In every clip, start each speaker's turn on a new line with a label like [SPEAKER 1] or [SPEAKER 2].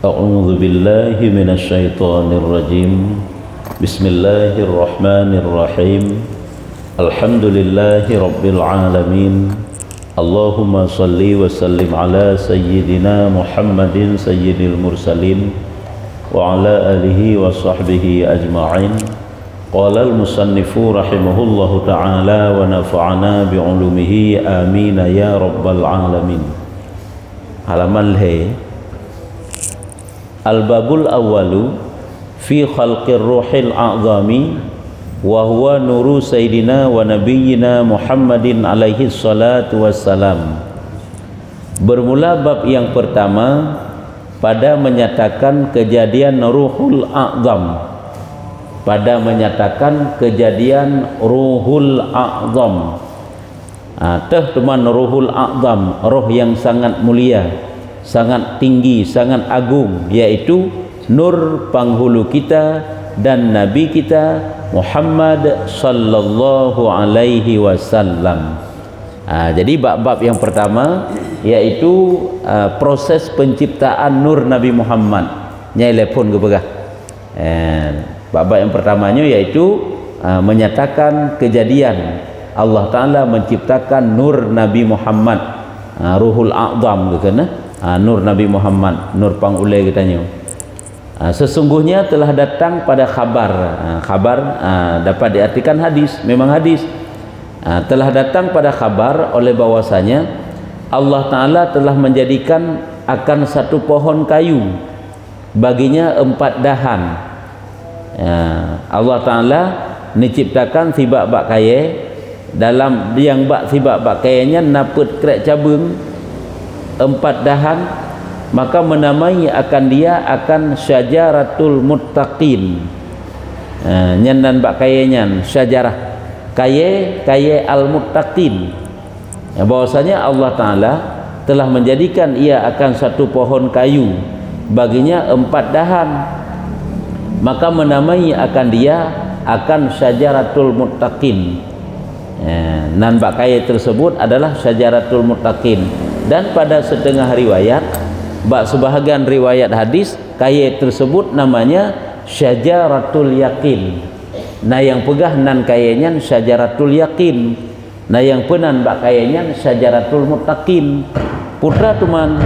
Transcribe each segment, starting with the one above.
[SPEAKER 1] A'udzu billahi minasyaitonir rajim. Bismillahirrahmanirrahim. Alhamdulillahi rabbil alamin. Allahumma salli wa sallim ala sayyidina Muhammadin sayyidil mursalin wa ala alihi wa sahbihi ajma'in. Qala al-musannifu rahimahullahu ta'ala wa nafa'ana bi'ulumihi amin ya rabbal alamin. Halaman Al-babul awwalu fi khalqir ruhil a'zami wa huwa nuru sayyidina wa nabiyyina Muhammadin alaihi salatu wassalam. Bermula bab yang pertama pada menyatakan kejadian ruhul a'zam, pada menyatakan kejadian ruhul a'zam. Teman ruhul a'zam, roh yang sangat mulia, sangat tinggi, sangat agung, yaitu nur penghulu kita dan nabi kita Muhammad sallallahu alaihi wasallam. Jadi bab-bab yang pertama yaitu proses penciptaan nur Nabi Muhammad. Nyai lepon ke pegah. Bab-bab yang pertamanya yaitu menyatakan kejadian Allah Ta'ala menciptakan nur Nabi Muhammad, ruhul a'zam ke kena. Nur Nabi Muhammad, nur pangulai katanya. Sesungguhnya telah datang pada khabar. Khabar dapat diartikan hadis, memang hadis. Telah datang pada khabar oleh bahwasanya Allah Ta'ala telah menjadikan akan satu pohon kayu baginya 4 dahan. Allah Ta'ala menciptakan sibak bak kaya, dalam yang bak sibak bak kayanya naput krek cabung 4 dahan, maka menamai akan dia akan syajaratul muttaqin. Nyanan bak kayenyan syajarah kaya al muttaqin. Bahwasanya Allah Ta'ala telah menjadikan ia akan satu pohon kayu baginya 4 dahan, maka menamai akan dia akan syajaratul muttaqin. Nan bak kaya tersebut adalah syajaratul muttaqin. Dan pada setengah riwayat, bak sebahagian riwayat hadis, kaya tersebut namanya syajaratul yakin. Nah yang pegah nan kayanya syajaratul yakin, nah yang penan bak kayanya syajaratul muttaqin. Putra teman,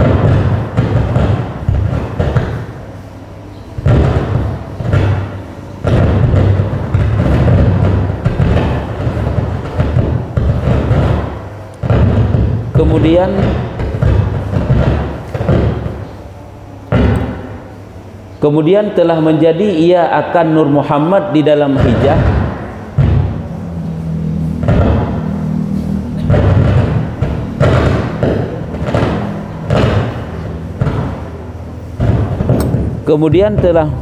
[SPEAKER 1] kemudian telah menjadi ia akan Nur Muhammad di dalam hijab. Kemudian telah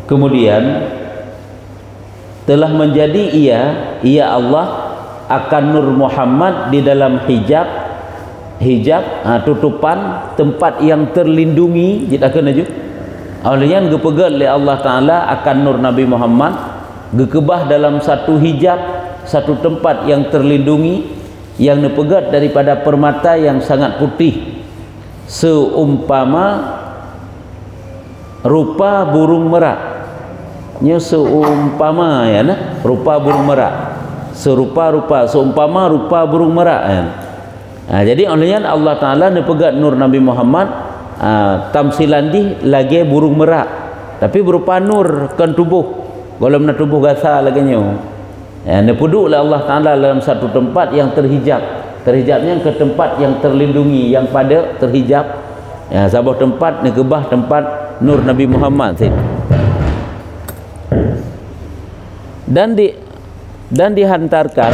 [SPEAKER 1] Kemudian telah menjadi ia Allah akan Nur Muhammad di dalam hijab, tutupan tempat yang terlindungi. Kita kena ju awalnya gepegal oleh Allah Ta'ala akan Nur Nabi Muhammad, gekebah dalam satu hijab, satu tempat yang terlindungi, yang dipegat daripada permata yang sangat putih, seumpama rupa burung merak. Seumpama ya nah, rupa burung merak, seumpama rupa burung merak ya. Jadi olehnya Allah Ta'ala nepegat Nur Nabi Muhammad tamsilan di lagi burung merak, tapi berupa nur kan tubuh, kalau nak tubuh gasa lagi nyo nepuduk oleh Allah Ta'ala dalam satu tempat yang terhijabnya ke tempat yang terlindungi, yang pada terhijab sebuah tempat nekebah tempat Nur Nabi Muhammad dan dihantarkan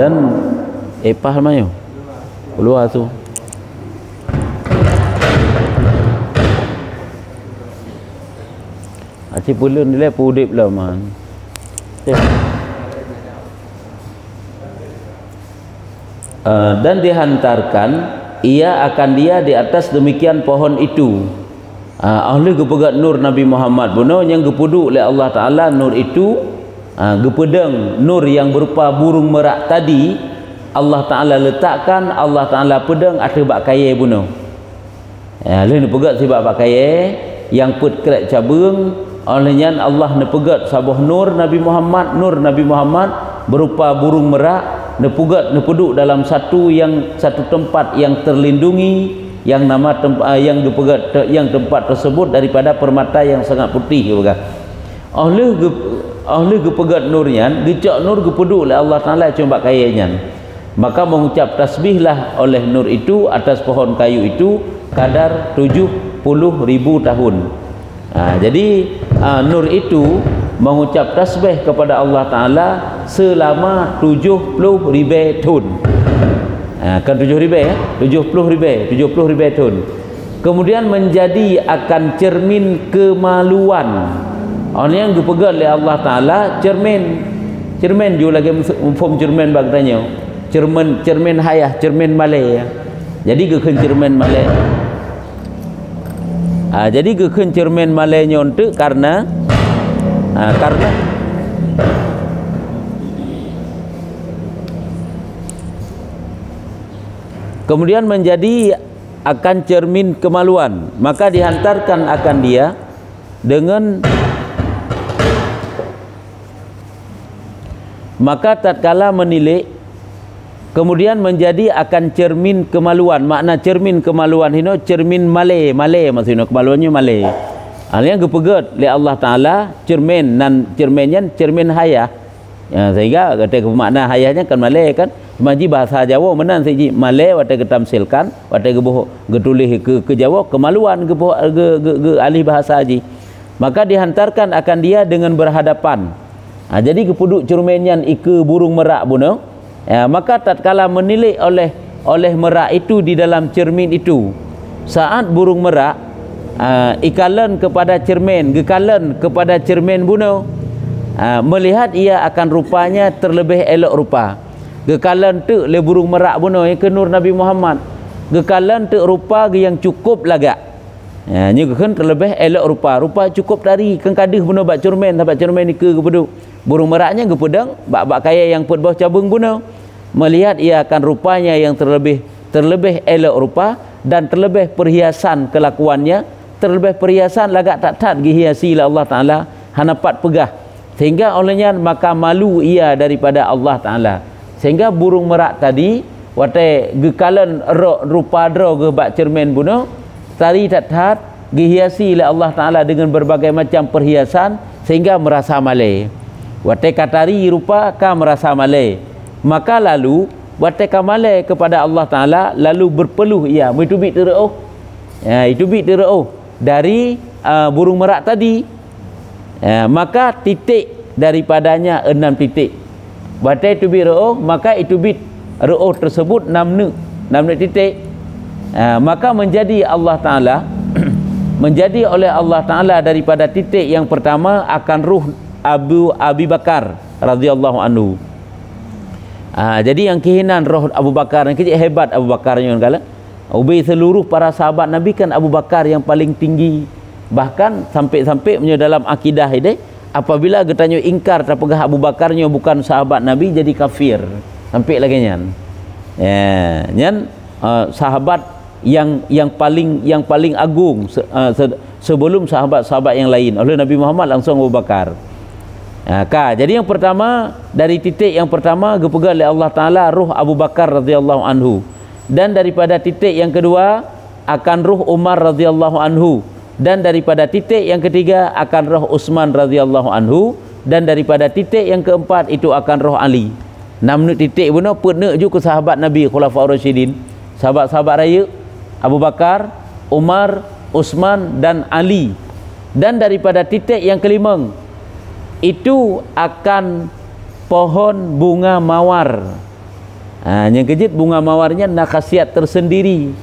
[SPEAKER 1] dan epah mayo keluar tu. Aci pulun dia pudip lah man. Dan dihantarkan ia akan dia di atas demikian pohon itu. Ahli gepegat nur Nabi Muhammad buno yang gepuduk oleh Allah Ta'ala nur itu gepedang nur yang berupa burung merak tadi Allah Ta'ala letakkan, Allah Ta'ala pedang atas bak kaya buno. Lalu pegat si bak kaya yang put kerek cabung olehnya Allah nepegat sabuh nur Nabi Muhammad berupa burung merak nepegat nepeduk dalam satu tempat yang terlindungi yang nama yang dipegat yang tempat tersebut daripada permata yang sangat putih juga. Oleh gepegat nurnya gecak nur gepeduk oleh Allah Taala cuma kayanya. Maka mengucap tasbihlah oleh nur itu atas pohon kayu itu kadar 70.000 tahun. Jadi nur itu mengucap tasbih kepada Allah Ta'ala selama 70.000 tahun. Kan 70.000 tahun. Kemudian menjadi akan cermin kemaluan. Orang yang dipegang oleh Allah Ta'ala cermin juga lagi form cermin bagtanya. Cermin hayah, cermin malay. Jadi kekan cermin malay. Jadi kekan cermin malaynya untuk karena kemudian menjadi akan cermin kemaluan, maka dihantarkan akan dia dengan maka tatkala menilik kemudian menjadi akan cermin kemaluan. Makna cermin kemaluan ini cermin malay maksudnya kemaluannya malay. Yang gepegat oleh Allah Ta'ala cermin dan cerminnya cermin hayah. Sehingga kata makna hayahnya kan malay kan. Maji bahasa Jawa menan siji malay wate ketamsilkan wate getulis ke Jawa kemaluan ke ahli bahasa haji. Maka dihantarkan akan dia dengan berhadapan. Jadi kepuduk cerminnya ike burung merak buno. Maka tatkala menilik oleh merak itu di dalam cermin itu, saat burung merak ikalan kepada cermin, gekalan kepada cermin buno, melihat ia akan rupanya terlebih elok rupa. Gekalan tu le burung merak buno ke nur Nabi Muhammad. Gekalan tu rupa yang cukup lagak. Nya kan terlebih elok rupa cukup dari kan kadih buno bak cermin tabat cermin ke beduk. Burung meraknya gepedang bak kaya yang put bawah cabung buno. Melihat ia akan rupanya yang terlebih elok rupa dan terlebih perhiasan kelakuannya, terlebih perhiasan lagak tak dihiasi oleh Allah Ta'ala hanapat pegah sehingga olehnya maka malu ia daripada Allah Ta'ala. Sehingga burung merak tadi wate gekalan rupa dro ge bak cermin buno tari tak dihiasi oleh Allah Ta'ala dengan berbagai macam perhiasan sehingga merasa malay. Wate katari rupa ka merasa malay. Maka lalu wate kamale kepada Allah Ta'ala lalu berpeluh ia mitubit tereuh. Itubit tereuh dari burung merak tadi. Maka titik daripadanya 6 titik. Wate itubit reuh maka itubit reuh tersebut 6 titik. Maka menjadi Allah Ta'ala menjadi oleh Allah Ta'ala daripada titik yang pertama akan ruh Abu Bakar radhiyallahu anhu. Jadi yang kehinan roh Abu Bakar yang kecil hebat Abu Bakarnya kala. Ubi seluruh para sahabat Nabi kan Abu Bakar yang paling tinggi. Bahkan sampai punya dalam akidah ini apabila getanya ingkar tapegah Abu Bakarnya bukan sahabat Nabi jadi kafir. Sampai lagi nyan. Sahabat yang paling agung sebelum sahabat-sahabat yang lain. Oleh Nabi Muhammad langsung Abu Bakar. Jadi yang pertama dari titik yang pertama gepegang oleh Allah Ta'ala ruh Abu Bakar radhiyallahu anhu, dan daripada titik yang kedua akan ruh Umar radhiyallahu anhu, dan daripada titik yang ketiga akan roh Utsman radhiyallahu anhu, dan daripada titik yang keempat itu akan roh Ali. 6 titik benar pernah juga sahabat Nabi Khulafaur Rasyidin, sahabat-sahabat raya Abu Bakar, Umar, Utsman dan Ali. Dan daripada titik yang kelima itu akan pohon bunga mawar. Yang kejut bunga mawarnya nak khasiat tersendiri.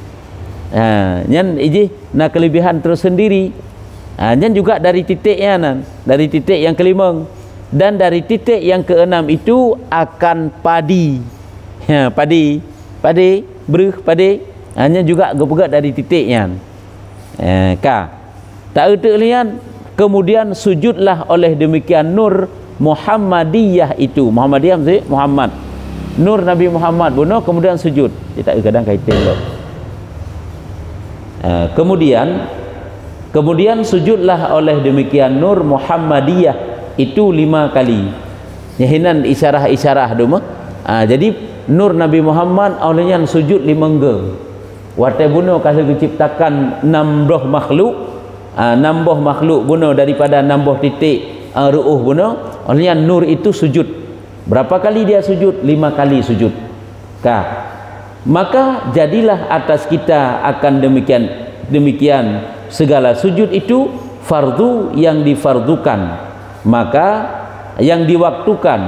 [SPEAKER 1] Yang iji nak kelebihan tersendiri. Yang juga dari titiknya nan, dari titik yang kelima dan dari titik yang keenam itu akan padi. Padi beruh padi. Hanya juga gepegak dari titiknya. Tak erti lian. Kemudian sujudlah oleh demikian nur Muhammadiyah itu. Muhammadiyah maksudnya Muhammad. Nur Nabi Muhammad bunuh kemudian sujud. Dia tak kadang kaitan dulu. Kemudian sujudlah oleh demikian nur Muhammadiyah itu 5 kali. Nyahinan isyarah-isyarah dulu. Jadi nur Nabi Muhammad olehnya sujud 5 ge. Wate bunuh kalau diciptakan 6 makhluk, 6 makhluk bunuh daripada 6 titik ru'uh bunuh, olehnya nur itu sujud. Berapa kali dia sujud? 5 kali sujud. Maka jadilah atas kita akan demikian segala sujud itu fardu yang difardukan, maka yang diwaktukan,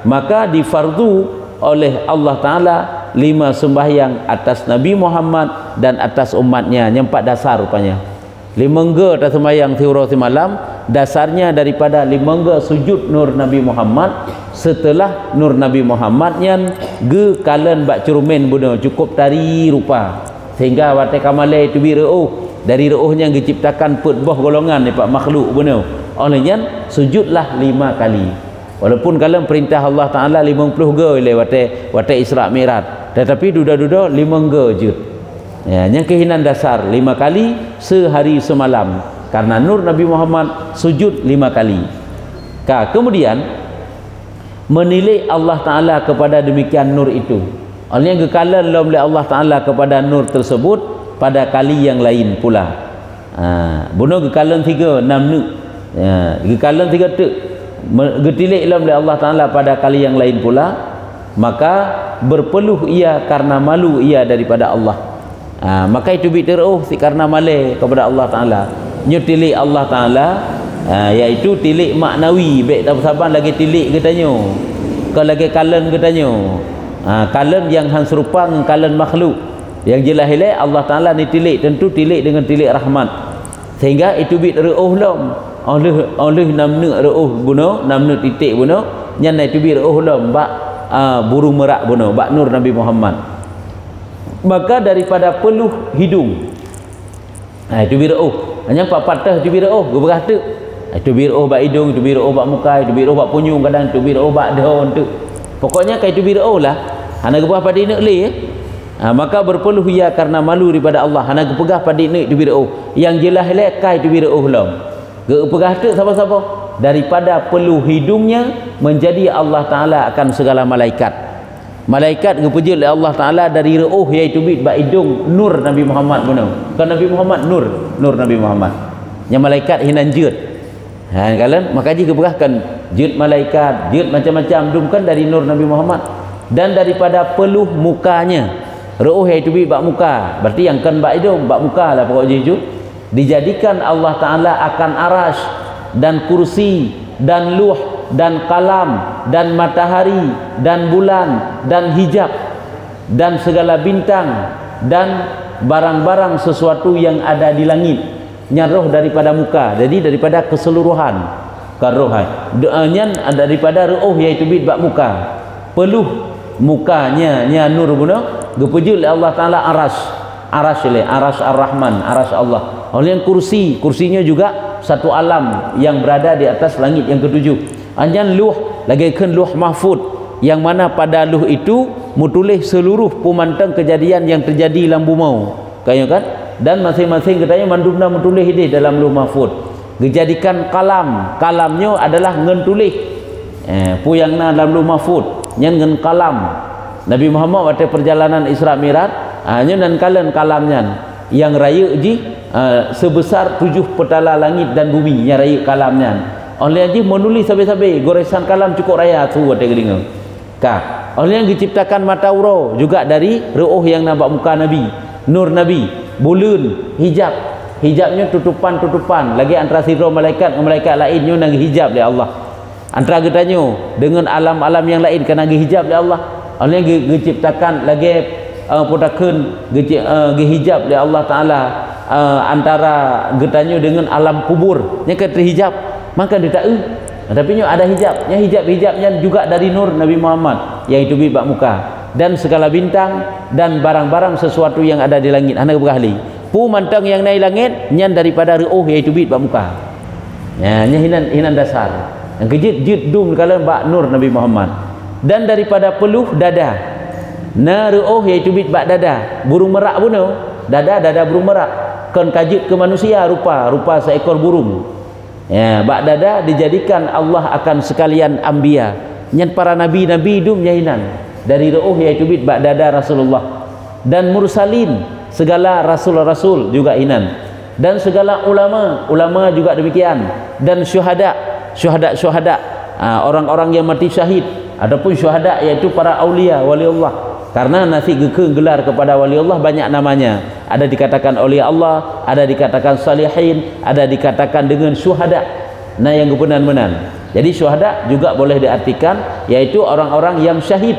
[SPEAKER 1] maka difardu oleh Allah Ta'ala 5 sembahyang atas Nabi Muhammad dan atas umatnya. Yang 4 dasar rupanya. 5 ge atas sembahyang tiura semalam, dasarnya daripada 5 ge sujud nur Nabi Muhammad. Setelah nur Nabi Muhammad yang ge kalen bak cerumen bunuh cukup tari rupa sehingga wate kamale tu bi reuh dari reuhnya diciptakan putbah golongan ni pak makhluk bunuh olehnya sujudlah 5 kali walaupun kalen perintah Allah Taala 50 ge wate Isra Mi'raj tetapi duda-duda 5 ge je yang kehinan dasar 5 kali sehari semalam karena nur Nabi Muhammad sujud 5 kali. Kemudian menilai Allah Ta'ala kepada demikian nur itu. Olehnya kekalan oleh Allah Ta'ala kepada nur tersebut pada kali yang lain pula. Bunuh kekalan 3 6 nuk. Kekalan 3 tuk. Getilai oleh Allah Ta'ala pada kali yang lain pula, maka berpeluh ia karena malu ia daripada Allah. Maka itu biteruh karena malai kepada Allah Ta'ala. Nyutilai Allah Ta'ala iaitu tilik maknawi baik tak saban lagi tilik katanya kalau lagi kalen katanya kalen yang hang serupa dengan kalen makhluk yang jelas hilai Allah Ta'ala ni tilik tentu tilik dengan tilik rahmat sehingga itu bit reuh lam oleh 6 reuh bunuh 6 titik bunuh nyan itu bit reuh lam bak burung merak bunuh bak nur Nabi Muhammad. Maka daripada peluh hidung itu bit reuh hanya 4 patah itu bit reuh gue berkata itu biru bak hidung, itu biru bak muka, itu biru bak punyung, kadang itu biru bak daun tu. Pokoknya kayak itu biru lah. Hana gepegah pada nak le maka berpeluh ia karena malu daripada Allah. Hana gepegah pada nak itu biru. Yang jelas le kai itu biru lam. Gepegah tu siapa-siapa daripada peluh hidungnya menjadi Allah Taala akan segala malaikat. Malaikat gepuji oleh Allah Taala dari ruh iaitu bit bak hidung nur Nabi Muhammad benar. Kan Nabi Muhammad nur Nabi Muhammad. Yang malaikat hinan jeut. Kalian maka jika berahkan jut malaikat jut macam-macam dumkan dari nur Nabi Muhammad dan daripada peluh mukanya ruh iaitu bak muka berarti yang kan bak hidung bak muka lah pokoknya itu dijadikan Allah Ta'ala akan arash dan kursi dan luh dan kalam dan matahari dan bulan dan hijab dan segala bintang dan barang-barang sesuatu yang ada di langit nyaroh daripada muka, jadi daripada keseluruhan karohai doanya daripada ruh iaitu bit bak muka peluh mukanya nya nur guna gepuji oleh Allah Taala arash ar-Rahman arash Allah oleh kursinya juga satu alam yang berada di atas langit yang ketujuh anjan luh lagi kan luh mahfud yang mana pada luh itu mutulih seluruh pemantang kejadian yang terjadi dalam bumi kaya kan dan masing-masing katanya mandumna mentulih ini dalam luh mahfud dijadikan kalamnya adalah ngentulih puyangna dalam luh mahfud yang ngen kalam Nabi Muhammad waktu perjalanan Isra Mi'raj hanya dan kalamnya yang raya ji sebesar 7 petala langit dan bumi yang raya kalamnya oleh ji menulis sampai-sampai goresan kalam cukup raya tu ada gelinga oleh yang diciptakan mata uro juga dari ruh yang nampak muka Nabi nur Nabi bulun hijabnya tutupan lagi antara sirah malaikat dengan malaikat lainnya nang hijab oleh Allah antara getanya dengan alam-alam yang lain kan nang hijab oleh Allah Allah diciptakan lagi putakeun hijab oleh Allah Taala antara getanyo dengan alam kubur nya ke terhijab maka dia tak tapi nya ada hijabnya hijabnya juga dari nur Nabi Muhammad yaitu bibak muka dan segala bintang dan barang-barang sesuatu yang ada di langit anak berahli pu mantang yang naik langit nyan daripada ruh yaitu bibak muka ya nya hinan dasar yang kejit dum kalau bak nur Nabi Muhammad dan daripada peluh dada na ruh yaitu bibak dada burung merak pun dada burung merak kan kajit ke manusia rupa seekor burung ya bak dada dijadikan Allah akan sekalian anbiya nyan para nabi dum yahinan dari ruh yaitu bak dada Rasulullah dan mursalin segala rasul juga hinan dan segala ulama juga demikian dan syuhada orang-orang yang mati syahid adapun syuhada yaitu para aulia waliullah karena nasi gelar kepada waliullah banyak namanya ada dikatakan oleh Allah ada dikatakan salihin ada dikatakan dengan syuhada nah yang kebenan-benan jadi syuhada juga boleh diartikan yaitu orang-orang yang syahid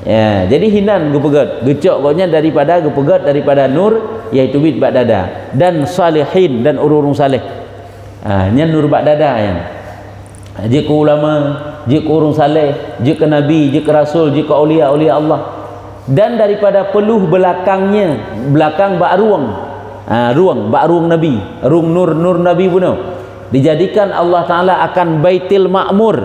[SPEAKER 1] ya jadi hinan gepegat gecok pokoknya daripada nur yaitu bid bak dada dan salihin dan urung saleh nya nur bak dada yang jika ulama jika urung saleh jika nabi jika rasul jika aulia Allah dan daripada peluh belakang bak ruang bak ruang nabi nur nabi pun dijadikan Allah Taala akan Baitul Ma'mur.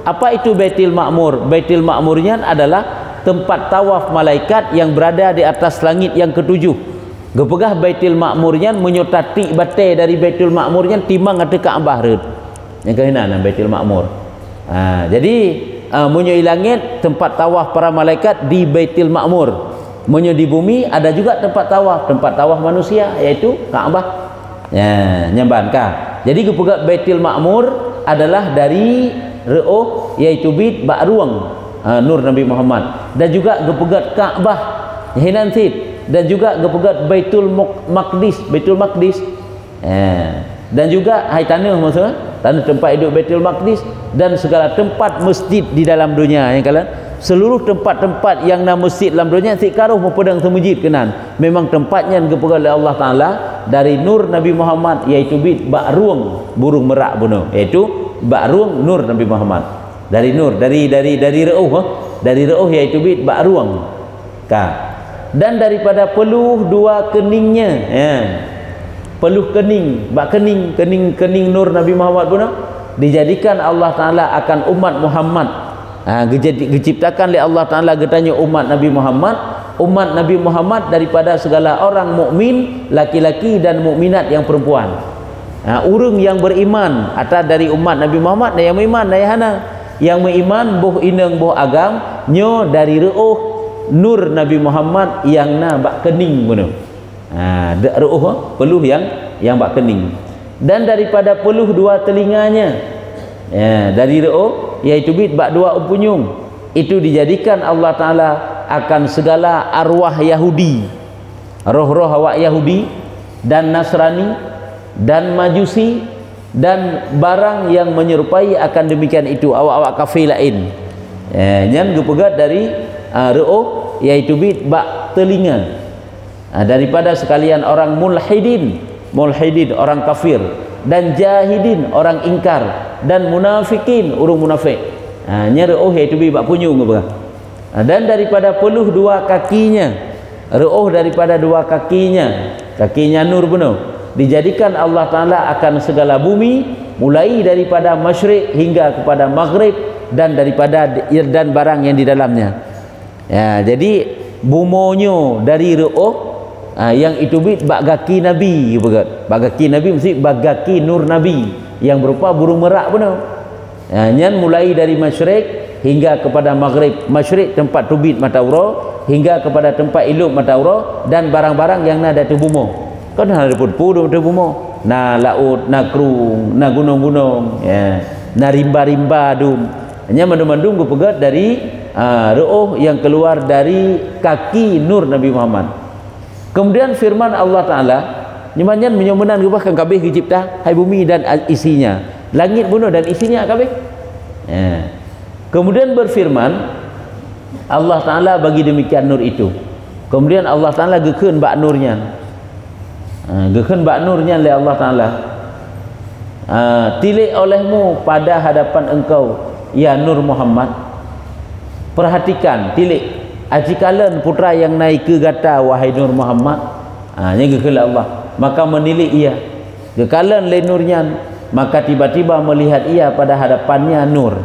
[SPEAKER 1] Apa itu Baitul Ma'mur? Baitul Ma'murnya adalah tempat tawaf malaikat yang berada di atas langit yang ketujuh. Gepegah Baitul Ma'murnya menyotati batai dari Baitul Ma'murnya timang ada Kaabah red. Yang kehinan Baitul Ma'mur. Jadi munyo langit tempat tawaf para malaikat di Baitul Ma'mur. Munyo di bumi ada juga tempat tawaf manusia yaitu Kaabah. Ya, nyambanka. Jadi gepegah Baitul Ma'mur adalah dari ruh yaitu bid bak ruang nur Nabi Muhammad dan juga gepegat Kaabah hinan sid dan juga gepegat Baitul Maqdis dan juga hai tanah maksudnya tanah tempat hidup Baitul Maqdis dan segala tempat masjid di dalam dunia yang kalian seluruh tempat-tempat yang nama masjid dalam dunia si karuh mempedang semujid kenan memang tempatnya gepegat oleh Allah Taala dari nur Nabi Muhammad yaitu bid bak ruang burung merak bunuh yaitu bak ruang nur Nabi Muhammad dari nur dari ruh yaitu bid bak ruang dan daripada peluh dua keningnya peluh kening bak kening nur Nabi Muhammad pun dijadikan Allah Taala akan umat Muhammad diciptakan oleh Allah Taala getanya umat Nabi Muhammad daripada segala orang mukmin laki-laki dan mukminat yang perempuan urang yang beriman atau dari umat Nabi Muhammad yang beriman dayahana yang beriman boh ineng boh agam nyo dari ruh nur Nabi Muhammad yang na bak kening benar ruh peluh yang bak kening dan daripada peluh dua telinganya dari ruh yaitu bid bak dua umpunyung itu dijadikan Allah Taala akan segala arwah Yahudi roh-roh awak Yahudi dan Nasrani dan Majusi dan barang yang menyerupai akan demikian itu awak-awak kafir lain yang gepegat dari ruh yaitu bid bak telinga daripada sekalian orang mulhidin orang kafir dan jahidin orang ingkar dan munafikin urung munafik nya ruh yaitu bid bak punyung dan daripada peluh dua kakinya ruh daripada dua kakinya nur benar dijadikan Allah Taala akan segala bumi mulai daripada masyrik hingga kepada maghrib dan daripada dan barang yang di dalamnya jadi bumonyo dari ruh yang itu bak gaki Nabi bak gaki Nabi mesti bak gaki nur Nabi yang berupa burung merak benar nyan mulai dari masyrik hingga kepada maghrib masyrik tempat tubit mata ura hingga kepada tempat iluk mata ura dan barang-barang yang ada di bumi kan ada pun di bumi na laut na krung na gunung-gunung na rimba-rimba dum hanya mandum-mandum gepegat dari ruh yang keluar dari kaki nur Nabi Muhammad. Kemudian firman Allah Taala nyemanyan menyomenan bahkan kabeh dicipta hai bumi dan isinya langit bunuh dan isinya kabeh kemudian berfirman Allah Ta'ala bagi demikian nur itu. Kemudian Allah Ta'ala gekeun bak nurnya. Gekeun bak nurnya oleh Allah Ta'ala. Tilik olehmu pada hadapan engkau ya Nur Muhammad. Perhatikan, tilik. Ajikalan putra yang naik ke gata wahai Nur Muhammad. Nya gekeun Allah. Maka menilik ia. Gekalan le nurnya, maka tiba-tiba melihat ia pada hadapannya nur.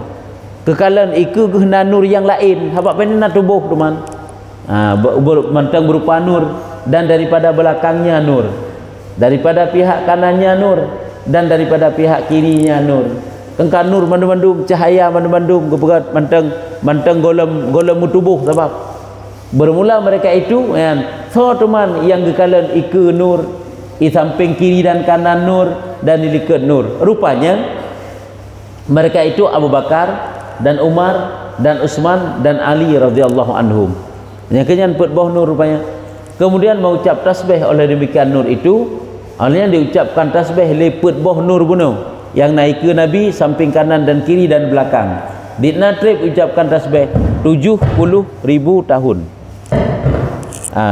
[SPEAKER 1] Kekalan iku gehna nur yang lain, habaq penena tubuh teman. Mentang berupa nur, dan daripada belakangnya nur, daripada pihak kanannya nur, dan daripada pihak kirinya nur. Kengkan nur mandum-mandum, cahaya mandum-mandum, kepegat mentang golem tubuh sebab bermula mereka itu kan so teman yang gekalan iku nur, di samping kiri dan kanan nur, dan di dekat nur. Rupanya mereka itu Abu Bakar dan Umar dan Utsman dan Ali radhiyallahu anhum. Yang kenyan put bawah nur rupanya. Kemudian mengucap tasbih oleh demikian nur itu. Oleh yang diucapkan tasbih leput bawah nur bunuh. Yang naik ke Nabi samping kanan dan kiri dan belakang. Di natrib ucapkan tasbih 70.000 tahun.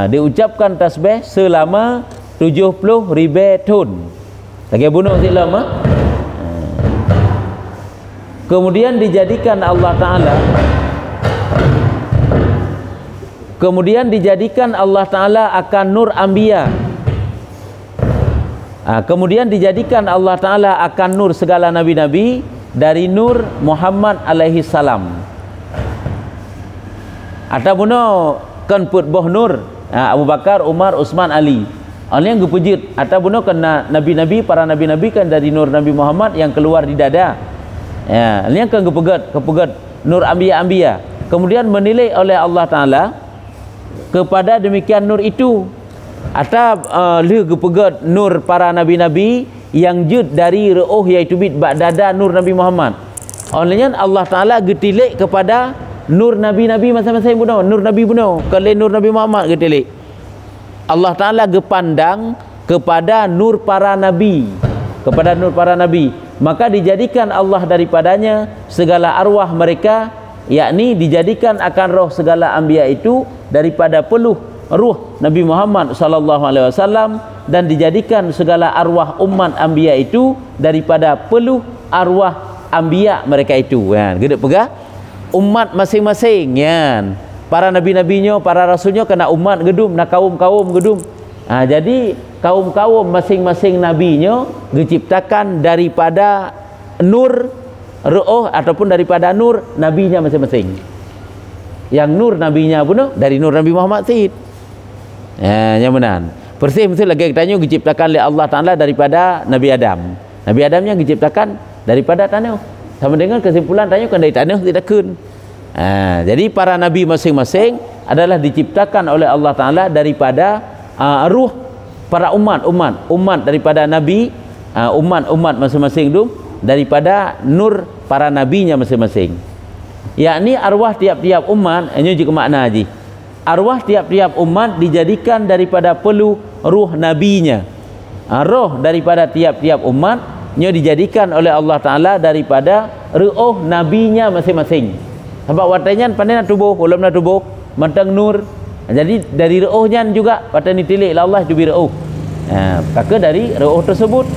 [SPEAKER 1] Diucapkan tasbih selama 70.000 tahun. Lagi bunuh si lama. Kemudian dijadikan Allah Ta'ala, akan nur Anbiya. Kemudian dijadikan Allah Ta'ala akan nur segala nabi-nabi dari nur Muhammad alaihi salam. Atau bunuh kan put boh nur Abu Bakar, Umar, Utsman, Ali. Orang yang gepujit atau bunuh kena nabi-nabi, para nabi-nabi kan dari nur Nabi Muhammad yang keluar di dada. Ya, ini yang kan kepegat nur Anbiya. Kemudian menilai oleh Allah Ta'ala kepada demikian nur itu. Atau le kepegat nur para nabi-nabi yang jud dari ruh iaitu bid bak dada nur Nabi Muhammad. Olehnya Allah Ta'ala getilik kepada nur nabi-nabi masing-masing bunuh. Nur Nabi bunuh. Kalau nur Nabi Muhammad getilik. Allah Ta'ala gepandang kepada nur para nabi. Kepada nur para nabi. Maka dijadikan Allah daripadanya segala arwah mereka, yakni dijadikan akan roh segala anbiya itu daripada peluh ruh Nabi Muhammad sallallahu alaihi wasallam, dan dijadikan segala arwah umat anbiya itu daripada peluh arwah anbiya mereka itu. Kan gede pegah umat masing-masing kan. Para nabi-nabinya, para rasulnya kena umat gedum, nak kaum-kaum gedum. Jadi kaum-kaum masing-masing nabinya diciptakan daripada nur ruh ataupun daripada nur nabinya masing-masing. Yang nur nabinya pun dari nur Nabi Muhammad Sid. Yang benar. Persis mesti lagi tanya diciptakan oleh Allah Ta'ala daripada Nabi Adam. Nabi Adamnya diciptakan daripada tanah. Sama dengan kesimpulan tanya kan dari tanah tidak kun. Jadi para nabi masing-masing adalah diciptakan oleh Allah Ta'ala daripada ruh para umat daripada nabi, umat masing-masing tu daripada nur para nabinya masing-masing. Yakni arwah tiap-tiap umat, ini juga makna haji. Arwah tiap-tiap umat dijadikan daripada peluh ruh nabinya. Roh daripada tiap-tiap umat nya dijadikan oleh Allah Ta'ala daripada ruh nabinya masing-masing. Sebab watanya pandai nak tubuh, belum nak tubuh, mentang nur. Jadi dari ruhnya juga pada ni tilik Allah tu bi ruh. Maka dari ruh tersebut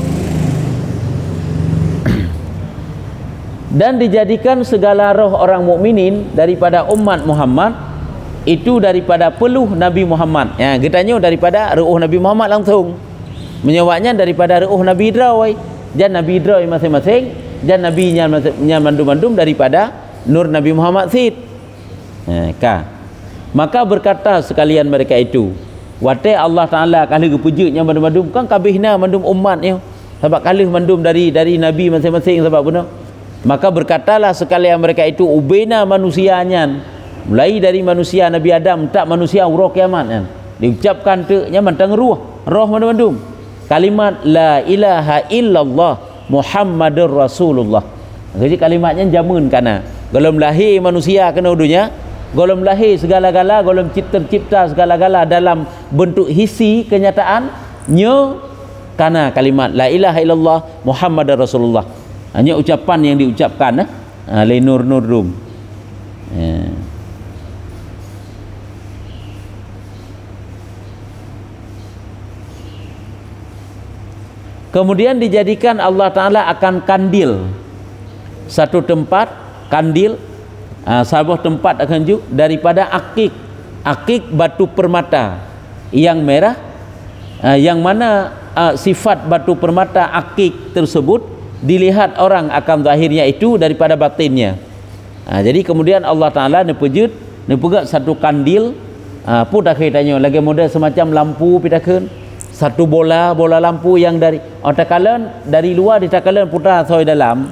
[SPEAKER 1] dan dijadikan segala roh orang mukminin daripada umat Muhammad itu daripada peluh Nabi Muhammad. Getanya daripada ruh Nabi Muhammad langsung. Menyewaknya daripada ruh Nabi Idrawai. Dan Nabi Idrawai masing-masing, dan nabinya mandum-mandum daripada nur Nabi Muhammad Sid. Maka berkata sekalian mereka itu, wate Allah Ta'ala kali kepujutnya mandum-mandum kan kabihna mandum umatnya. Sebab kali mandum dari nabi masing-masing sebab benar. Maka berkatalah sekalian mereka itu ubena manusianya, mulai dari manusia Nabi Adam tak manusia roh kiamat kan. Diucapkan tu nya mentang roh mandum-mandum. Kalimat la ilaha illallah Muhammadur Rasulullah. Jadi kalimatnya jamun kana. Golom lahir manusia kena udunya. Golom lahir segala-gala, golom tercipta segala-gala dalam bentuk hisi kenyataan nya kana kalimat la ilaha illallah Muhammadur Rasulullah. Hanya ucapan yang diucapkan le nur-nur rum. Kemudian dijadikan Allah Ta'ala akan kandil, satu tempat kandil, sebuah tempat akan juk daripada akik batu permata yang merah, yang mana sifat batu permata akik tersebut dilihat orang akan zahirnya itu daripada batinnya. Jadi kemudian Allah Ta'ala nepejut satu kandil, pun dah tanya lagi model semacam lampu pitakan, satu bola lampu yang dari otakalan dari luar ditakalan putar soi dalam,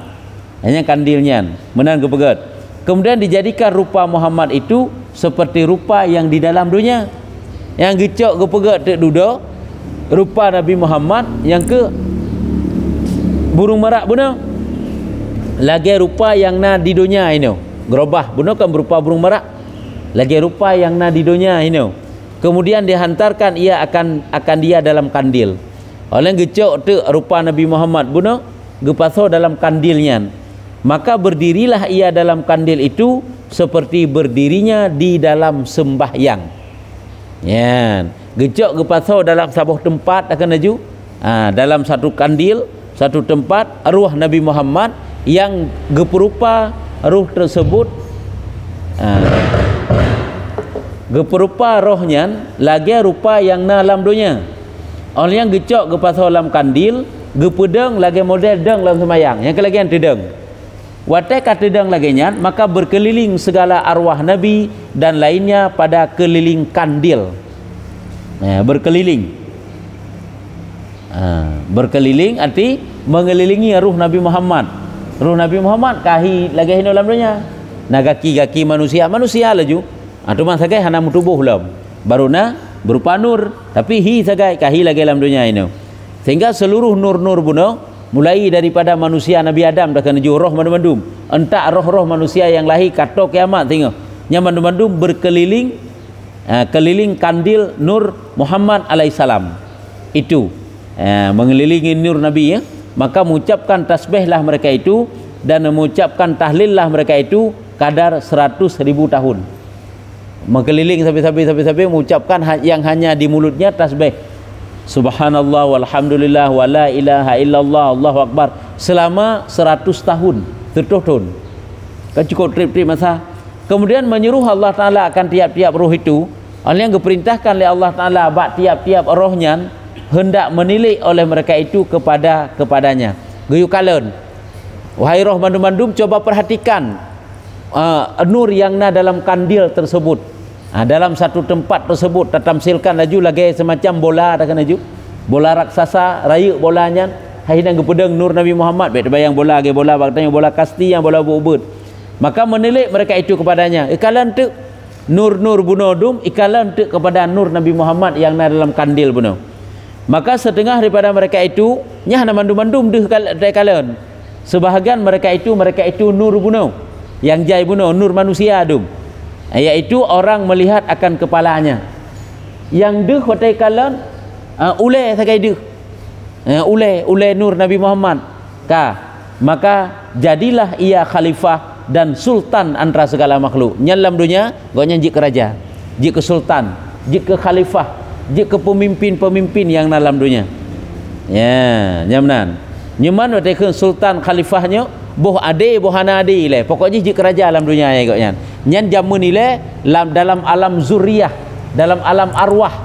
[SPEAKER 1] hanya kandilnya menang kepegat. Kemudian dijadikan rupa Muhammad itu seperti rupa yang di dalam dunia, yang gecok kepegat tak duda rupa Nabi Muhammad yang ke burung merak benar lagi rupa yang na di dunia ini gerobah benar kan berupa burung merak lagi rupa yang na di dunia ini. Kemudian dihantarkan ia akan dia dalam kandil. Oleh gecok tu rupa Nabi Muhammad benar gepaso dalam kandilnya, maka berdirilah ia dalam kandil itu seperti berdirinya di dalam sembahyang. Ya, gecok gepaso dalam sebuah tempat akan laju, dalam satu kandil, satu tempat ruh Nabi Muhammad yang geperupa ruh tersebut, geperupa rohnya lagi rupa yang na dalam dunia. Oleh yang gecok gepaso dalam kandil, gepedeng lagi model deng dalam sembahyang, yang kelagian tedeng. Watai kata deng laginya, maka berkeliling segala arwah Nabi dan lainnya pada keliling kandil. Berkeliling. Berkeliling arti mengelilingi ruh Nabi Muhammad. Ruh Nabi Muhammad kahi lagi hino dalam dunia. Gaki manusia laju. Atu mah sagai hana tubuh lam. Baruna berupa nur, tapi sagai kahi lagi dalam dunia ini. Sehingga seluruh nur-nur buno mulai daripada manusia Nabi Adam dah kena roh mandum-mandum. Entak roh-roh manusia yang lahir kato kiamat tengok. Nya mandum-mandum berkeliling keliling kandil nur Muhammad alaihissalam. Itu mengelilingi nur Nabi ya. Maka mengucapkan tasbihlah mereka itu dan mengucapkan tahlillah mereka itu kadar 100.000 tahun. Mengeliling sampai mengucapkan yang hanya di mulutnya tasbih. Subhanallah walhamdulillah wa la ilaha illallah Allahu akbar selama 100 tahun tertuntun. Kan cukup trip masa. Kemudian menyuruh Allah Ta'ala akan tiap-tiap roh itu. Oleh yang diperintahkan oleh Allah Ta'ala bak tiap-tiap rohnya hendak menilik oleh mereka itu kepadanya. Geyu kalen. Wahai roh mandum-mandum, coba perhatikan nur yang na dalam kandil tersebut. Dalam satu tempat tersebut tatamsilkan laju lagi semacam bola takkan laju. Bola raksasa, rayu bolanya. Hai nang gepedeng nur Nabi Muhammad, bet bayang bola ge bola baktanya bola kasti yang bola ubud. Maka menilik mereka itu kepadanya. Ikalan tu nur-nur bunodum, ikalan tu kepada nur Nabi Muhammad yang na dalam kandil buno. Maka setengah daripada mereka itu nyah na mandum-mandum deh kalan. Sebahagian mereka itu nur buno. Yang jai buno nur manusia dum. Iaitu orang melihat akan kepalanya. Yang deh watai kalan ule sakai deh. Ule nur Nabi Muhammad. Maka jadilah ia khalifah dan sultan antara segala makhluk. Nyalam dunia gonya jik ke raja, jik ke sultan, jik ke khalifah, jik ke pemimpin-pemimpin yang dalam dunia. Ya, nyamnan. Nyaman watai ke sultan khalifahnya boh ade boh hana ade le. Pokoknya jik ke raja dalam dunia ya goknya. Nyan jamun ile dalam alam zuriyah, dalam alam arwah.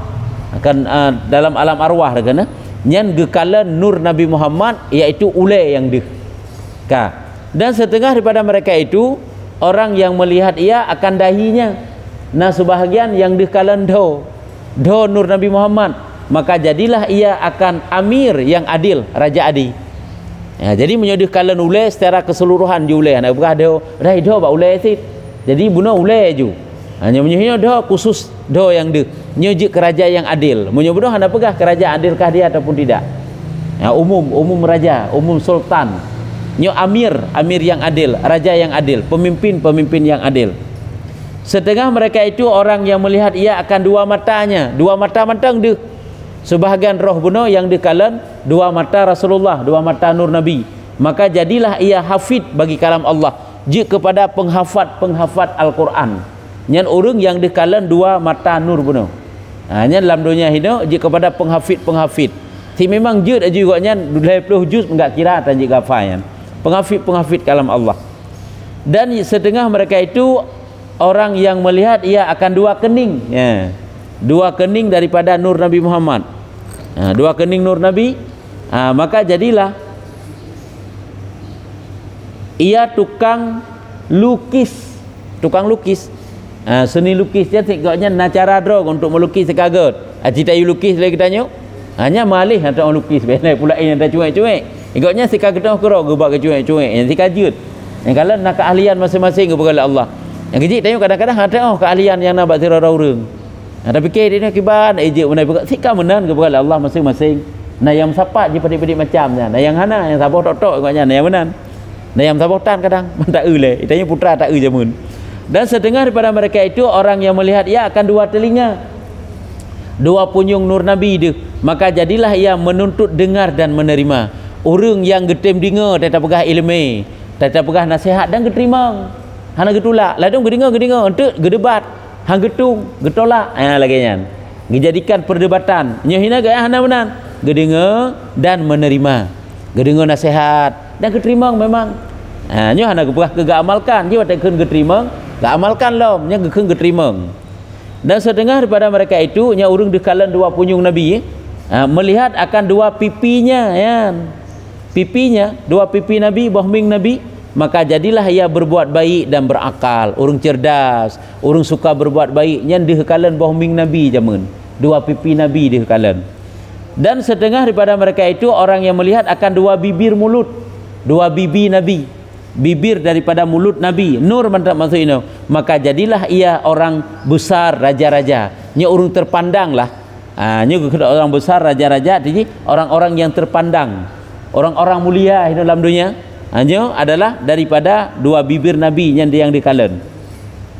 [SPEAKER 1] Dalam alam arwah kan. Nyan gekalan nur Nabi Muhammad iaitu ule yang deh. Dan setengah daripada mereka itu orang yang melihat ia akan dahinya. Nah sebahagian yang dekalan do nur Nabi Muhammad, maka jadilah ia akan amir yang adil, raja adil. Ya, jadi menyodih kalan ule secara keseluruhan di ule. Nak buka do rai do ba ule sit. Jadi buno ule ju. Hanya menyuhnya do khusus do yang de nyujuk kerajaan yang adil. Menyubuh hendak pegah kerajaan adilkah dia ataupun tidak. Ya, umum raja, umum sultan. Nyo amir yang adil, raja yang adil, pemimpin yang adil. Setengah mereka itu orang yang melihat ia akan dua matanya, dua mata mantang deh. Sebahagian roh buno yang dikalan dua mata Rasulullah, dua mata nur Nabi. Maka jadilah ia hafid bagi kalam Allah, jik kepada penghafat Al-Quran. Nyan orang yang dikalan dua mata nur buno. Nyan dalam dunia hino jik kepada penghafid. Si memang jud aja juganya 20 juz enggak kira dan juga fayan. Penghafid kalam Allah. Dan setengah mereka itu orang yang melihat ia akan dua kening, ya. Dua kening daripada nur Nabi Muhammad. Dua kening nur Nabi. Maka jadilah ia tukang lukis. Seni lukis dia tengoknya na cara drog untuk melukis sekagot. Cita you lukis lagi tanya. Hanya malih atau lukis benar pula yang dah cuek-cuek. Ikutnya si kaget kero gebak ke cuek-cuek. Yang si kajut. Yang kalau nak keahlian masing-masing kepada Allah. Yang kecil tanya kadang-kadang ada keahlian yang nak buat tirau orang. Tapi fikir dia kiban ejek menai buka sika menan kepada Allah masing-masing. Nah yang sapat je pedik-pedik macamnya. Nah yang hana yang sabar tok-tok ikutnya nah yang menan. Nah yang sabotan kadang tak le. Itanya putra tak jamun. Dan setengah daripada mereka itu orang yang melihat ia akan dua telinga, dua punyung nur Nabi dia. Maka jadilah ia menuntut dengar dan menerima. Orang yang getem dengar tak pegah ilmu, tak pegah nasihat dan geterima. Hana getulak, ladung gedengar untuk gedebat, hang getung, getolak. Lagi nyan. Dijadikan perdebatan. Nyohina gaya hana menan. Gedengar dan menerima. Gedengar nasihat dan geterima memang. Nyoh hana pegah kegak amalkan, dia tak keun geterima, gak amalkan lom, nya keun geterima. Dan setengah daripada mereka itu nya urang dekalan dua punyung Nabi melihat akan dua pipinya ya. Pipinya, dua pipi Nabi, bohming Nabi, maka jadilah ia berbuat baik dan berakal, urang cerdas, urang suka berbuat baik, nya dekalan bohming Nabi jamun. Dua pipi Nabi dekalan. Dan setengah daripada mereka itu orang yang melihat akan dua bibir mulut, dua bibi Nabi. Bibir daripada mulut Nabi, nur mantap maksud ini. Maka jadilah ia orang besar raja-raja. Nya orang terpandang lah. Nya orang besar raja-raja, jadi orang-orang yang terpandang, orang-orang mulia di dalam dunia. Nya adalah daripada dua bibir Nabi yang dikalen.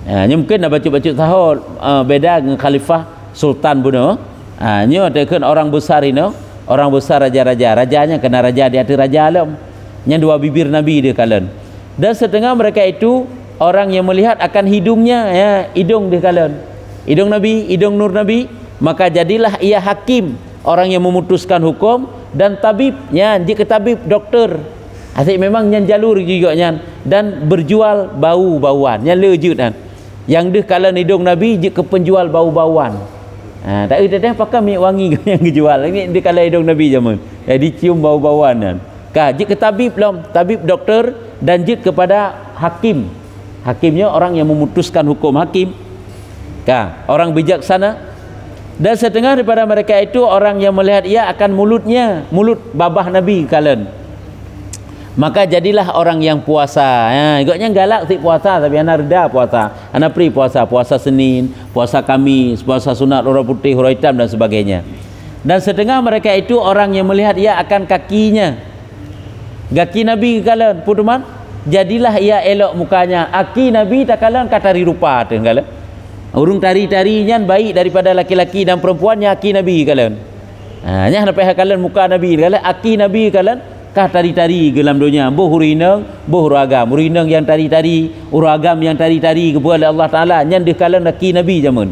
[SPEAKER 1] Nya mungkin nak baca-baca tahu beda dengan khalifah sultan buno. Nya dekan orang besar ini, orang besar raja-raja. Rajanya kena raja di hati raja alam. Nya dua bibir Nabi dikalen. Dan setengah mereka itu orang yang melihat akan hidungnya, ya, hidung dikalen. Hidung Nabi, hidung nur Nabi, maka jadilah ia hakim, orang yang memutuskan hukum, dan tabib, ya, jika tabib doktor. Asyik memang yang jalur juga nya, dan berjual bau-bauan, yang lejut kan. Yang dikalen hidung Nabi jika penjual bau-bauan. Tak ada pakai minyak wangi yang dijual. Ini dikalen hidung Nabi zaman. Dicium bau-bauan kan. Jika tabib lom, tabib doktor, dan jid kepada hakim. Hakimnya orang yang memutuskan hukum, hakim. Orang bijaksana. Dan setengah daripada mereka itu orang yang melihat ia akan mulutnya, mulut babah Nabi kalen. Maka jadilah orang yang puasa. Ikutnya galak si puasa, tapi anak reda puasa. Anak pri puasa, puasa Senin, puasa Kamis, puasa sunat orang putih, orang hitam dan sebagainya. Dan setengah mereka itu orang yang melihat ia akan kakinya. Kaki Nabi kalen puduman, jadilah ia elok mukanya. Aki Nabi tak kalen katari rupa tu kalen. Urung tari-tarinya baik daripada laki-laki dan perempuannya aki Nabi kalen. Nya sampai kalen muka Nabi kalen, aki Nabi kalen kah tari-tari dalam dunia. Boh hurinang, boh uragam. Hurinang yang tari-tari, uragam yang tari-tari kepada Allah Taala, nya de kalen aki Nabi jamun.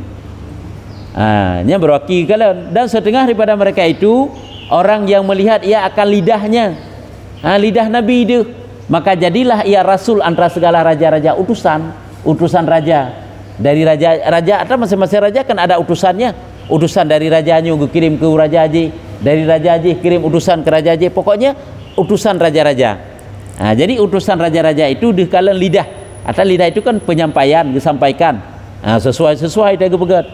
[SPEAKER 1] Nya berwaki kalen. Dan setengah daripada mereka itu orang yang melihat ia akan lidahnya. Lidah Nabi dia, maka jadilah ia rasul antara segala raja-raja, utusan raja. Dari raja atau masing-masing raja kan ada utusannya. Utusan dari rajanya kirim ke raja haji, dari raja haji kirim utusan ke raja haji. Pokoknya utusan raja-raja. Jadi utusan raja-raja itu dikalen lidah. Atau lidah itu kan penyampaian, disampaikan sesuai dengan begat.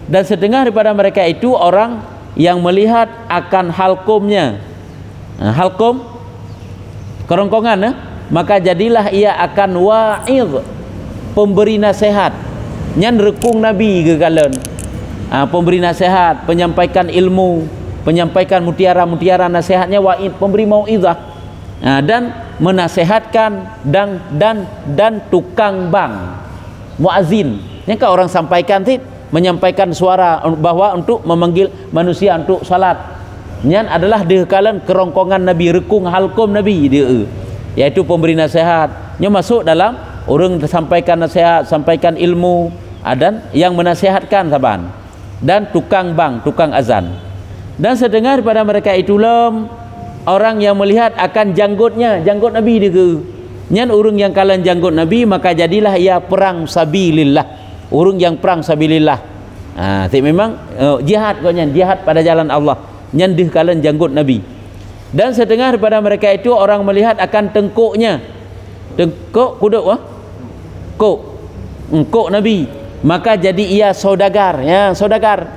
[SPEAKER 1] Dan setengah daripada mereka itu orang yang melihat akan halkumnya. Halkum kerongkongan, maka jadilah ia akan wa'idh, pemberi nasihat, nyan rekung Nabi ke kalen. Pemberi nasihat, penyampaikan ilmu, penyampaikan mutiara-mutiara nasihatnya, wa'idh, pemberi mau'izah, dan menasihatkan dan tukang bang, muazzin. Nyaka orang sampaikan menyampaikan suara bahwa untuk memanggil manusia untuk salat. Nyan adalah dekalan kerongkongan Nabi, rekung halkum Nabi dia, yaitu pemberi nasihat. Nya masuk dalam orang sampaikan nasihat, sampaikan ilmu, dan yang menasihatkan saban, dan tukang bang, tukang azan. Dan sedengar pada mereka itulah orang yang melihat akan janggutnya, janggut Nabi dia ke. Nyan urang yang kalan janggut Nabi, maka jadilah ia perang sabilillah. Urang yang perang sabilillah. Tapi memang jihad kau nyan, jihad pada jalan Allah. Nyan deh kalan janggut Nabi. Dan sedengar pada mereka itu orang melihat akan tengkuknya. Tengkuk kuduk kok Nabi, maka jadi ia saudagar, ya saudagar.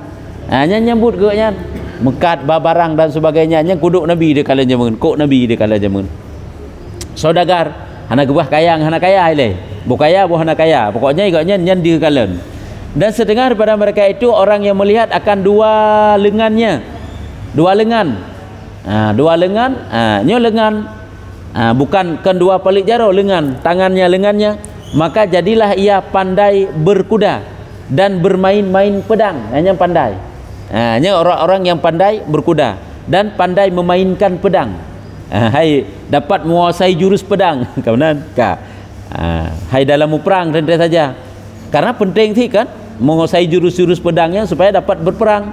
[SPEAKER 1] Nyan nyambut ke nyan mekat barang dan sebagainya, nyan kuduk Nabi dia kala jamun, kok Nabi dia kala jamun. Saudagar, hana gebah kayang, hana kaya ile. Bu kaya bu hana kaya. Pokoknya igaknya nyan dia kala. Dan sedengar pada mereka itu orang yang melihat akan dua lengannya. Dua lengan. Dua lengan, nyo lengan. Bukan kedua pelik jaro lengan, lengannya. Maka jadilah ia pandai berkuda dan bermain-main pedang. Hanya pandai. Hanya orang-orang yang pandai berkuda dan pandai memainkan pedang. Hai dapat menguasai jurus pedang. Kawanan, hai dalam perang tentu saja. Karena penting sih kan menguasai jurus-jurus pedangnya supaya dapat berperang.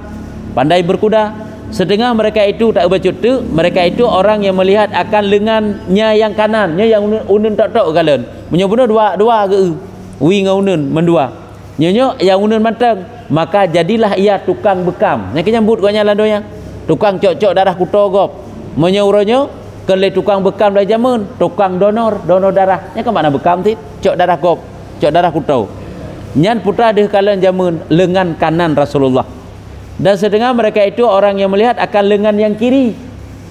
[SPEAKER 1] Pandai berkuda. Sedengah mereka itu tak baca tu, mereka itu orang yang melihat akan lengannya yang kanannya yang unun tok-tok kalen. Menyebutnya dua ke wi ngau unun mendua. Nyo yang unun manteng, maka jadilah ia tukang bekam. Nya nyambut kau nya landonya. Tukang cok-cok darah kuto gop. Menyuronyo kele tukang bekam dah jamun, tukang donor darah. Nya ke mana bekam ti? Cok darah gop, cok darah kuto. Nyan putra deh kalen jamun lengan kanan Rasulullah. Dan sedengar mereka itu orang yang melihat akan lengan yang kiri,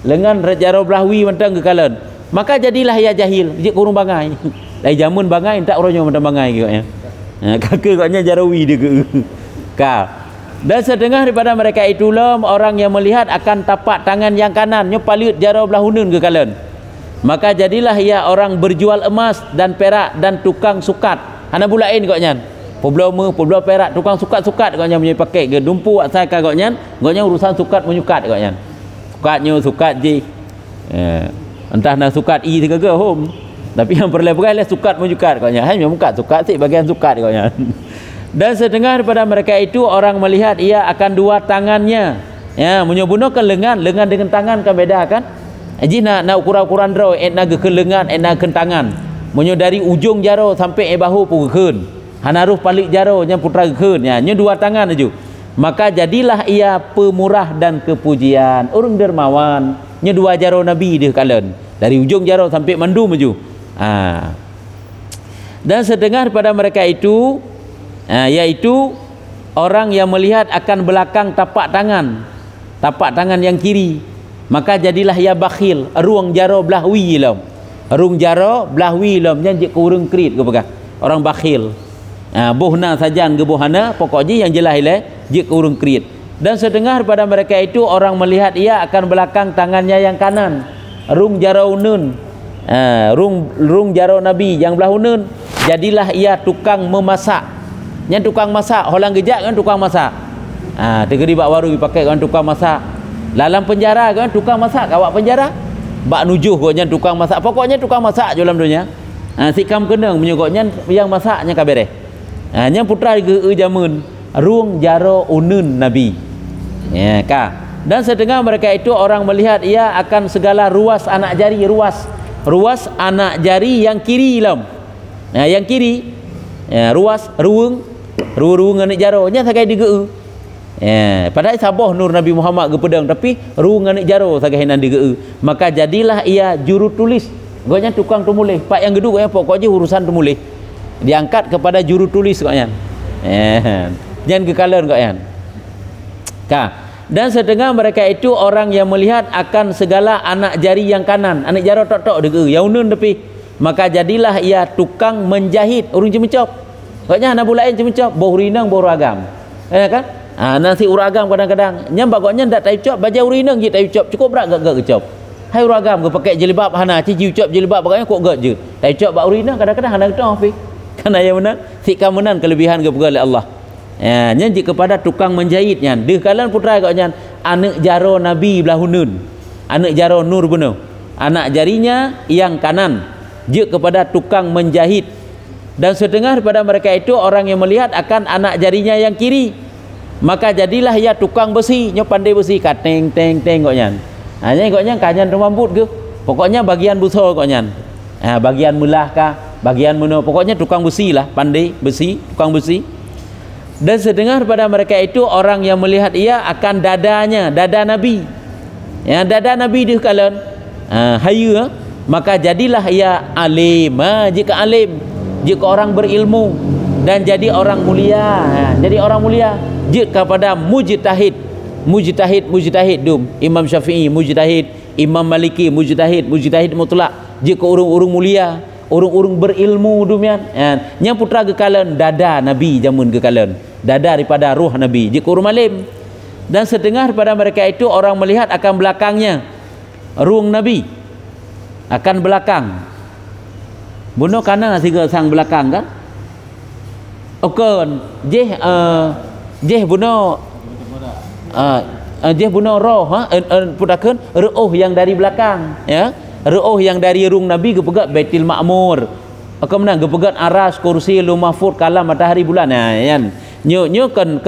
[SPEAKER 1] lengan jaro belahwi mentang ke kalen. Maka jadilah ia jahil, je kurung bangai. Dari jamun bangai tak orangnya mentang bangai kayaknya. Kakak katnya jarawi dia ke. Dan sedengar daripada mereka itulah orang yang melihat akan tapak tangan yang kanan, nyo palit jaro belahunun ke kalen. Maka jadilah ia orang berjual emas dan perak dan tukang sukat. Hana bulain katnya. Pobloma, perak, tukang sukat-sukat katnya punya pakai ke dumpu asal katnya urusan sukat menyukat katnya. Sukatnya sukat je. Entah nak sukat i ke home. Tapi yang perlu-perlu sukat menyukat katnya. Hai muka sukat sih bagian sukat katnya. Dan sedengar pada mereka itu orang melihat ia akan dua tangannya. Ya, menyebutkan lengan dengan tangan kan beda kan? Ji nak ukuran-ukuran draw nak ke lengan, nak ke tangan. Menyo dari ujung jaro sampai bahu pun hanaruh palik jaro yang putra keun ya, nya dua tangan aja. Maka jadilah ia pemurah dan kepujian, orang dermawan. Nya dua jaro Nabi dia kalen dari ujung jaro sampai mandum aja. Dan sedengar pada mereka itu yaitu orang yang melihat akan belakang tapak tangan yang kiri, maka jadilah ia bakhil, ruang jaro belahwi lam. Rung jaro belahwi lam nya je kurung krit ke pegah. Orang bakhil. Bohna sajan ke bohana, pokoknya yang jelas ile je ke urung kriit. Dan sedengar pada mereka itu orang melihat ia akan belakang tangannya yang kanan, rung jaro nun, rung jaro Nabi yang belah unun. Jadilah ia tukang memasak. Yang tukang masak, holang gejak kan tukang masak. Tegeri bak waru dipakai kan tukang masak. Dalam penjara kan tukang masak, awak penjara bak nujuh kau tukang masak. Pokoknya tukang masak je dalam dunia. Sikam kenang menyokoknya yang masaknya kabere. Yang putra ke jamun ruang jaro unun Nabi. Ya ka. Dan sedengar mereka itu orang melihat ia akan segala ruas anak jari, ruas anak jari yang kiri lam. Yang kiri ruas ruang anak jaro nya sagai digeu. Padahal sabah nur Nabi Muhammad ke pedang tapi ruang anak jaro sagai nan digeu. Maka jadilah ia juru tulis. Gonya tukang tumulih. Pak yang kedua pokoknya urusan tumulih. Diangkat kepada juru tulis katnya. Jangan kekalan katnya. Dan sedengar mereka itu orang yang melihat akan segala anak jari yang kanan, anak jaro tok-tok dege, yaunun tepi. Maka jadilah ia tukang menjahit, urang cemencop. Katnya anak bulain cemencop, boh rinang boh ragam. Kan? Nasi uragam kadang-kadang. Nyam bagoknya ndak tai cop, baja urinang je tai cop, cukup berat gak kecop. Hai uragam ke pakai jilbab hana ciji ucap jilbab bagainya kok gak je. Tai cop bak urina kadang-kadang hana ketong api. Karena yang menang sikam menang kelebihan kepada Allah. Nyanyi kepada tukang menjahitnya. Deh kalian putra katnya anak jaro Nabi belahunun. Anak jaro nur benar. Anak jarinya yang kanan. Je kepada tukang menjahit. Dan sedengar pada mereka itu orang yang melihat akan anak jarinya yang kiri. maka jadilah ia tukang besi, nya pandai besi, kateng teng teng koknya. Hanya koknya kanyan rambut ke. Pokoknya bagian busur koknya. Bagian mulah kah, bagian mana, pokoknya tukang besi lah, pandai besi, tukang besi. Dan sedengar pada mereka itu orang yang melihat ia akan dadanya, dada Nabi. Ya, dada Nabi dia kalian hayu, maka jadilah ia alim. Jika alim, jika orang berilmu dan jadi orang mulia, jadi orang mulia. Jika pada mujtahid dum, Imam Syafi'i mujtahid, Imam Maliki mujtahid mutlak. Jika urung-urung mulia, urung-urung berilmu dumian, yang putra kekalan dada Nabi jamun kekalan, dada daripada ruh Nabi. Jika urung alim, dan sedengar pada mereka itu orang melihat akan belakangnya, ruang Nabi akan belakang. Bunuh kana siga sang belakang kan? Okon jeh bunuh roh putakeun ruh yang dari belakang, ya. Ruh yang dari rung Nabi gepegat Baitul Ma'mur. Kemudian gepegat aras, kursi, lumah mahfuz, kalam, matahari, bulan. Yan. Nyo kan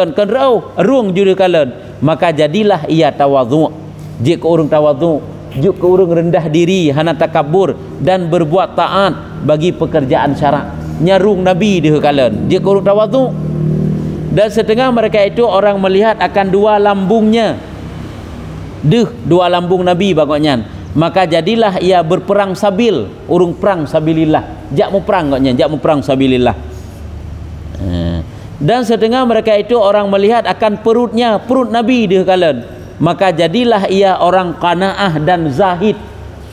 [SPEAKER 1] ruang judi kalen. Maka jadilah ia tawadhu. Jika orang tawadhu, jika orang rendah diri, hana takabur dan berbuat taat bagi pekerjaan syarak. Nyarung Nabi dia kalen. Jika orang tawadhu, dan setengah mereka itu orang melihat akan dua lambungnya. Dua lambung Nabi bagoknya. Maka jadilah ia berperang sabil, urung perang sabilillah. Jak mu perang koknya, jak mu perang sabilillah. Dan setengah mereka itu orang melihat akan perutnya, perut Nabi dia kalian. Maka jadilah ia orang qanaah dan zahid,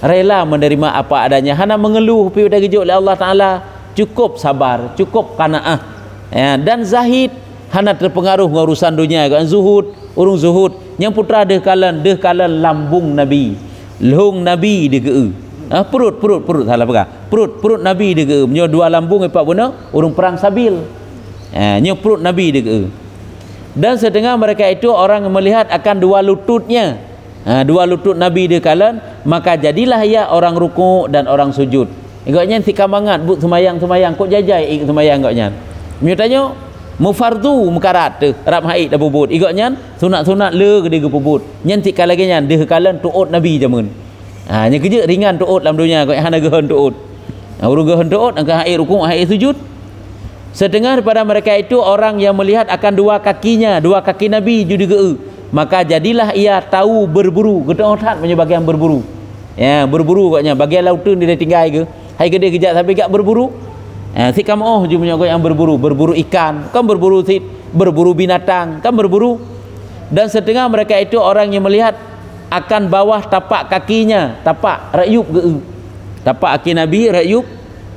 [SPEAKER 1] rela menerima apa adanya, hana mengeluh pi dagejok oleh Allah Taala, cukup sabar, cukup qanaah. Dan zahid, hana terpengaruh urusan dunia, kan zuhud, urung zuhud. Yang putra deh kalian lambung Nabi, lung Nabi dia ke. Perut salah pegang. Perut Nabi dia ke. Menyo dua lambung epak benar, urung perang sabil. Nyo perut Nabi dia ke. Dan setengah mereka itu orang melihat akan dua lututnya. Dua lutut Nabi dia kalian, maka jadilah ia orang ruku' dan orang sujud. Igaknya tika mangat but semayang kok jajai ik semayang igaknya. Menyo tanya mufardu mukarat tu rap haid dah bubut. Igaknya sunat le gede ge bubut. Nyen tika lagi nyan deh kalian tuut Nabi jamun. Nya kerja ringan tuut dalam dunia kok hana gehon tuut. Urung gehon tuut angka haid ruku' haid sujud. Sedengar pada mereka itu orang yang melihat akan dua kakinya, dua kaki Nabi judi ge. Maka jadilah ia tahu berburu. Gedang otak punya bagian berburu. Ya, berburu koknya. Bagian lautun dia tinggal ke. Hai gede kejak tapi gak berburu. Si kamu je punya yang berburu ikan, kan berburu binatang, kan berburu. Dan setengah mereka itu orang yang melihat akan bawah tapak kakinya, tapak rayub ge. Tapak kaki Nabi rayub.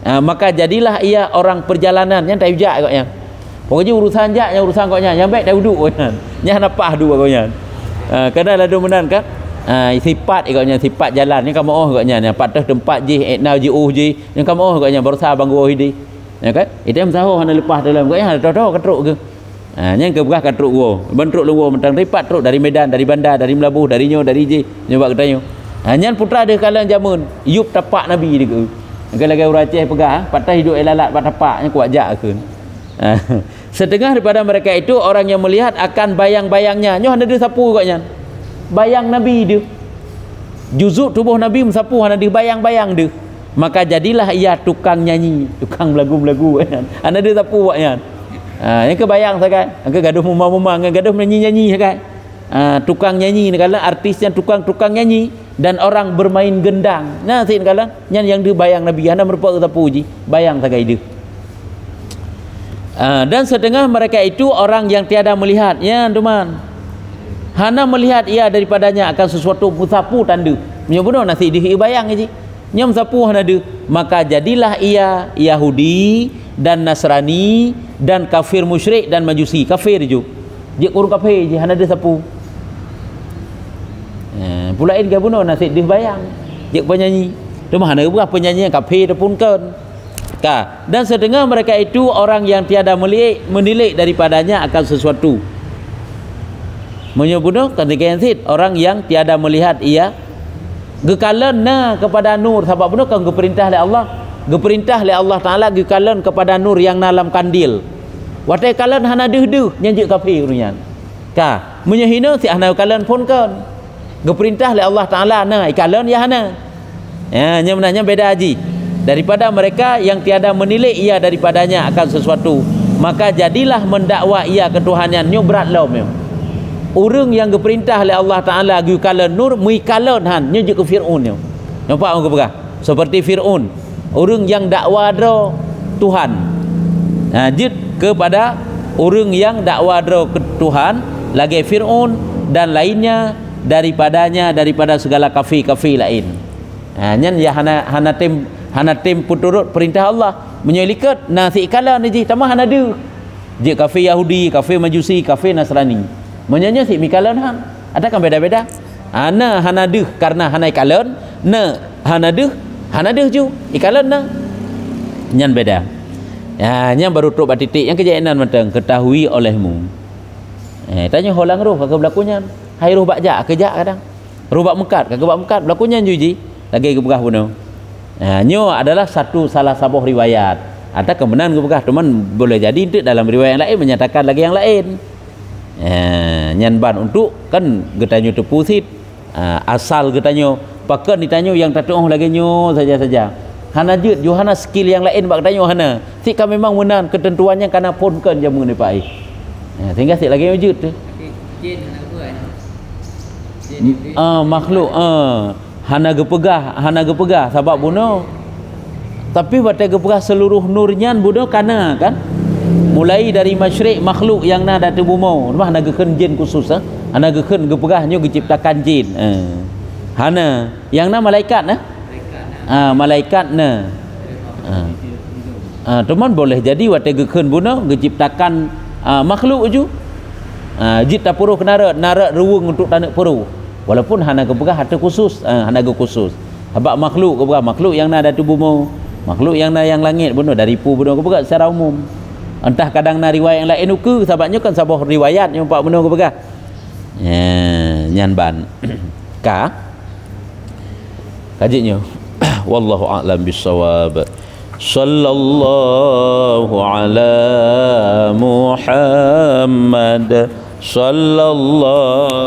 [SPEAKER 1] Maka jadilah ia orang perjalanan yang tak ujak koknya. Pokoknya urusan jaknya urusan koknya, yang baik dah duduk koknya. Yang napah dua koknya. Kena ladu menan kan? Sifat ikutnya, sifat jalan ni kamu ikutnya, yang patah tempat je etna je yang kamu ikutnya berusaha banggu ini. Ya kan? Itu yang tahu hana lepas dalam koknya tahu katruk ke. Yang ke belah katruk go. Bentruk luo mentang ripat truk dari Medan, dari Bandar, dari Melabuh, dari Nyo, dari je. Nyoba katanya. Nyan putra dia kalian jamun, yup tapak Nabi dia ke. Lagi orang Aceh pegang, patah hidup elalat pat tapaknya kuat jak ke. Setengah daripada mereka itu orang yang melihat akan bayang-bayangnya. Nyo hana dia sapu koknya. Bayang Nabi dia. Juzuk tubuh Nabi mensapu hana dia bayang-bayang dia. Maka jadilah ia tukang nyanyi, tukang belagu-belagu kan. Hana dia sapu koknya. Yang kebayang sakan. Angka gaduh mumang-mumang, gaduh nyanyi-nyanyi sakan. Tukang nyanyi kala artisnya tukang nyanyi dan orang bermain gendang. Nah sin kala yang dia bayang Nabi hana merupakan sapu ji, bayang sakai dia. Dan setengah mereka itu orang yang tiada melihat, ya teman. Hana melihat ia daripadanya akan sesuatu musapu tanda. Menyobono nasi di bayang ji. Nyam sapu hana dia. Maka jadilah ia Yahudi dan Nasrani dan kafir musyrik dan Majusi. Kafir je. Dia kurang kafir je hana dia sapu. Pulain ke bunuh nasi di bayang. Dia penyanyi. Tu mana berapa penyanyi yang kafir pun kan. Dan sedengar mereka itu orang yang tiada menilik daripadanya akan sesuatu. Menyebutkan ketika yang orang yang tiada melihat ia gekalana kepada nur sebab benar kan geperintah oleh Allah, geperintah oleh Allah Taala gekalan kepada nur yang dalam kandil. Watai kalan hana deuh-deuh nyanjik kafir runyan. ka menyehina si hana kalan pun kan geperintah oleh Allah Taala na ikalan ya hana ya nya benarnya beda haji daripada mereka yang tiada menilai ia daripadanya akan sesuatu, maka jadilah mendakwa ia ketuhanannya berat lah memang. Orang yang diperintah oleh Allah Taala gu kalan nur mui kalan han nya je ke Firaun nya. Nampak orang berah seperti Firaun, orang yang dakwa dro Tuhan. Nah, jid kepada orang yang dakwa dro ke Tuhan lagi Firaun dan lainnya daripada segala kafir lain. Nah, nyan ya hana tem puturut perintah Allah menyelikat nasi kalan ni tamah hana ada je kafir Yahudi, kafir Majusi, kafir Nasrani menyanya si mikalan han adakah beda-beda hana deh karena hana ikalan na hana deh ju ikalan na nyan beda ya nyan baru tok batitik yang kejadian matang ketahui olehmu tanya holang roh kagak berlakunya hai roh bakja kejak kadang roh bak mekat kagak bak mekat berlakunya juji lagi ke begah puno nyo adalah salah sabuh riwayat ada kebenaran ke begah teman boleh jadi itu dalam riwayat lain menyatakan lagi yang lain nyanban untuk kan getanyo tepusit asal getanyo pakan ditanyo yang tatuh lagi nyo saja hana jut Yohana skill yang lain bak tanyo hana si ka memang menan ketentuannya karena pun kan jamu ni pai sehingga si lagi jut tu jin makhluk hana gepegah sebab bunuh tapi batai gepegah seluruh nurnyan bunuh kana kan mulai dari masyrik makhluk yang na datu bumau mah hana geken jin khusus hana geken gepegahnya diciptakan jin hana yang na malaikat malaikat na teman boleh jadi batai geken bunuh diciptakan makhluk ju jit tapuruh kenara nara ruwung untuk tanak peruh walaupun hana gepegah hata khusus hana ge khusus sebab makhluk gepegah makhluk yang na datu bumau makhluk yang na yang langit bunuh dari pu bunuh gepegah secara umum entah kadang na riwayat yang lain uku sebabnya kan sabuh riwayat yang pak bunuh gepegah nyan ban ka kajinya wallahu a'lam bissawab sallallahu ala Muhammad sallallahu